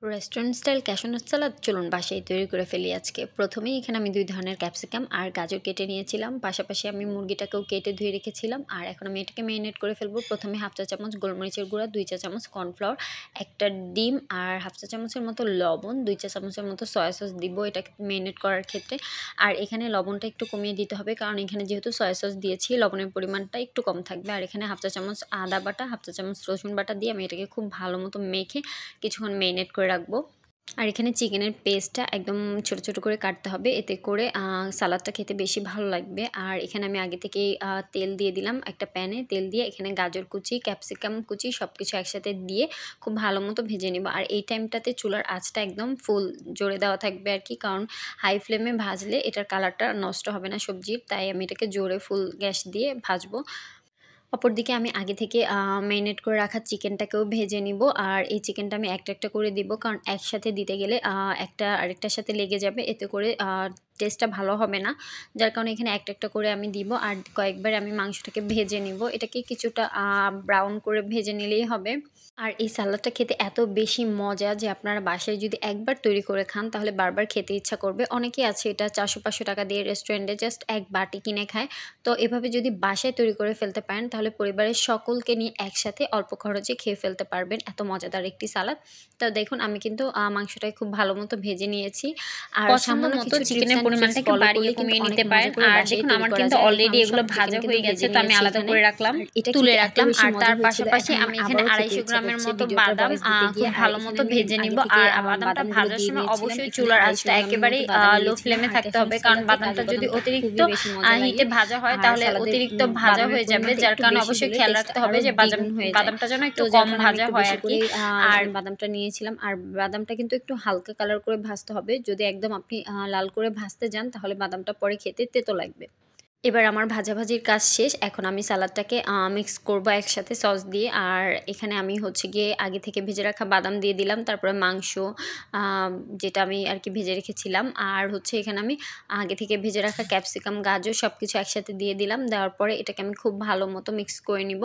Restaurant style cashew nut salad চলুন বাসায় তৈরি করে ফেলি আজকে। প্রথমেই এখানে আমি 2 ধরনের ক্যাপসিকাম আর গাজর কেটে নিয়েছিলাম। পাশাপাশি আমি মুরগিটাকেও কেটে ধুয়ে রেখেছিলাম। আর এখন আমি এটাকে মেরিনেট করে ফেলবো। প্রথমে 1/2 চা চামচ গোলমরিচের গুঁড়া, 2 চা চামচ কর্নফ্লাওয়ার, 1টা ডিম আর 1/2 চা চামচের মতো লবণ, 2 চা চামচের মতো সয়া সস দিব এটাকে মেরিনেট করার ক্ষেত্রে। আর এখানে লবণটা একটু কমিয়ে দিতে হবে, কারণ এখানে যেহেতু সয়া সস দিয়েছি লবণের পরিমাণটা একটু কম থাকবে। আর এখানে 1/2 চা চামচ আদা বাটা, 1/2 চা চামচ রসুন বাটা দিয়ে আমি এটাকে খুব ভালো মতো মেখে কিছুক্ষণ মেরিনেট করে রাখবো। আর এখানে চিকেনের পেস্টটা একদম ছোট ছোট করে কাটতে হবে, এতে করে সালাদটা খেতে বেশি ভালো লাগবে। আর এখানে আমি আগে থেকেই তেল দিয়ে দিলাম একটা প্যানে। তেল দিয়ে এখানে গাজর কুচি, ক্যাপসিকাম কুচি সব কিছু একসাথে দিয়ে খুব ভালো মতো ভেজে নিব। আর এই টাইমটাতে চুলার আঁচটা একদম ফুল জোরে দেওয়া থাকবে আর কি, কারণ হাই ফ্লেমে ভাজলে এটার কালারটা নষ্ট হবে না সবজির, তাই আমি এটাকে জোরে ফুল গ্যাস দিয়ে ভাজবো। অপরদিকে আমি আগে থেকে মেরিনেট করে রাখা চিকেনটাকেও ভেজে নিব। আর এই চিকেনটা আমি একটা একটা করে দিব, কারণ একসাথে দিতে গেলে একটা আরেকটার সাথে লেগে যাবে, এতে করে টেস্টটা ভালো হবে না। যার কারণে এখানে একটা একটা করে আমি দিব। আর কয়েকবার আমি মাংসটাকে ভেজে নিব, এটাকে কিছুটা ব্রাউন করে ভেজে নিলেই হবে। আর এই সালাদটা খেতে এত বেশি মজা যে আপনারা বাসায় যদি একবার তৈরি করে খান তাহলে বারবার খেতে ইচ্ছা করবে। অনেকেই আছে এটা 400-500 টাকা দিয়ে রেস্টুরেন্টে জাস্ট এক বাটি কিনে খায়। তো এভাবে যদি বাসায় তৈরি করে ফেলতে পারেন তাহলে পরিবারের সকলকে নিয়ে একসাথে অল্প খরচে খেয়ে ফেলতে পারবেন, এত মজাদার একটি সালাদ। তো দেখুন আমি কিন্তু মাংসটাকে খুব ভালো মতো ভেজে নিয়েছি। আর পছন্দ সামান্য মতো কিছু টিপস চিকেনের অ্যান্ড ট্রিক্স পরিমাণটা একটু ফলো বাড়িয়ে করলে কিন্তু কমিয়ে অনেক নিতে মজা পারেন। করে আর বাসায় দেখুন তৈরি আমার করা কিন্তু যায়। দেখুন অলরেডি আমি সব এগুলো ভাজা চিকেন হয়ে কিন্তু গেছে, ভেজে তো আমি নিয়েছি আলাদা এখানে। করে রাখলাম, আর এটা তুলে খেতে এত রাখলাম। বেশি আর মজা তার হয়েছিল, পাশাপাশি এখন আমি আমার এখানে আবারও খেতে 250 ইচ্ছা গ্রামের করছে মতো ভিডিওটার বাদাম ভয়েস দিতে খুব গিয়ে। আর ভালো এখানে মতো আমি ভেজে আগে নিব। থেকে আর বাদামটা বাদামগুলো ভাজার দিয়ে সময় দিয়েছিলাম। অবশ্যই এখানে চুলার 250 আঁচটা গ্রামের মতো একেবারেই বাদাম লো দিয়েছিলাম। ফ্লেমে আর থাকতে ক্যাশনাট হবে, কারণ সালাদে বাদামটা কাজু যদি বাদামটা অতিরিক্ত খুবই বেশি মজা লাগে। হিটে ভাজা হয় আর তাহলে সালাদের অতিরিক্ত ভাজা বাদামের হয়ে যাবে, পরিমাণটা যার একটু কারণে বেশি অবশ্যই হলে খেয়াল টেস্টটা রাখতে হবে আরও যে দ্বিগুণ হয়ে যায়। বাদামটা যেন তো একটু যার কম কারণে আমি ভাজা একটু হয় বেশি আর কি। করেই আর এখানে বাদামটা নিয়েছিলাম। আর বাদামটা কিন্তু একটু হালকা কালার করে ভাজতে হবে, যদি একদম আপনি লাল করে ভাজতে যান তাহলে বাদামটা পরে খেতে তেতো লাগবে। এবার আমার ভাজাভাজির কাজ শেষ। এখন আমি সালাদটাকে মিক্স করব একসাথে সস দিয়ে। আর এখানে আমি হচ্ছে গিয়ে আগে থেকে ভেজে রাখা বাদাম দিয়ে দিলাম। তারপরে মাংস আ যেটা আমি আরকি ভেজে রেখেছিলাম। আর হচ্ছে এখানে আমি আগে থেকে ভেজে রাখা ক্যাপসিকাম, গাজর সবকিছু একসাথে দিয়ে দিলাম। দেওয়ার পরে এটাকে আমি খুব ভালো মতো মিক্স করে নিব।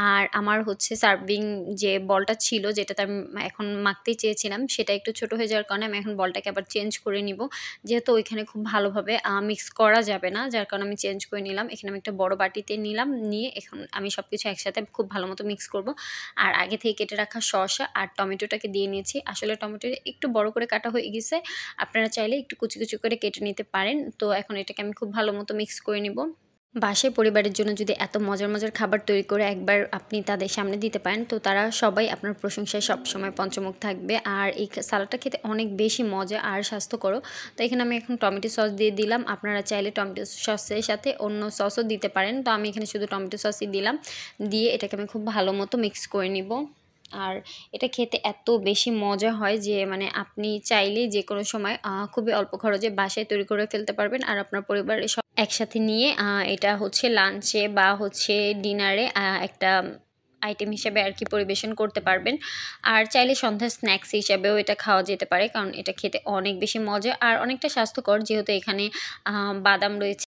আর আমার হচ্ছে সার্ভিং যে বলটা ছিল যেটাতে আমি এখন মাখতেই চেয়েছিলাম, সেটা একটু ছোট হয়ে যাওয়ার কারণে আমি এখন বলটাকে আবার চেঞ্জ করে নিব। যেহেতু ওইখানে খুব ভালোভাবে মিক্স করা যাবে না, যার কারণে আমি চেঞ্জ করে নিলাম। এখানে আমি একটা বড় বাটিতে নিলাম, নিয়ে এখন আমি সবকিছু একসাথে খুব ভালো মতো মিক্স করব। আর আগে থেকে কেটে রাখা শসা আর টমেটোটাকে দিয়ে নিয়েছি। আসলে টমেটোটা একটু বড় করে কাটা হয়ে গেছে, আপনারা চাইলে একটু কুচি কুচি করে কেটে নিতে পারেন। তো এখন এটাকে আমি খুব ভালো মতো মিক্স করে নিব। বাসায় পরিবারের জন্য যদি এত মজার মজার খাবার তৈরি করে একবার আপনি তাদের সামনে দিতে পারেন, তো তারা সবাই আপনার প্রশংসায় সবসময় পঞ্চমুখ থাকবে। আর এই সালাডটা খেতে অনেক বেশি মজা আর স্বাস্থ্যকরও। তো এখানে আমি এখন টমেটো সস দিয়ে দিলাম, আপনারা চাইলে টমেটো সসের সাথে অন্য সসও দিতে পারেন। তো আমি এখানে শুধু টমেটো সসই দিলাম, দিয়ে এটাকে আমি খুব ভালো মতো মিক্স করে নিব। আর এটা খেতে এত বেশি মজা হয় যে মানে আপনি চাইলেই যে কোনো সময় খুবই অল্প খরচে বাসায় তৈরি করে ফেলতে পারবেন। আর আপনার পরিবারের সব একসাথে নিয়ে এটা হচ্ছে লাঞ্চে বা হচ্ছে ডিনারে একটা আইটেম হিসেবে আর কি পরিবেশন করতে পারবেন। আর চাইলে সন্ধ্যার স্ন্যাক্স হিসাবেও এটা খাওয়া যেতে পারে, কারণ এটা খেতে অনেক বেশি মজা আর অনেকটা স্বাস্থ্যকর, যেহেতু এখানে বাদাম রয়েছে।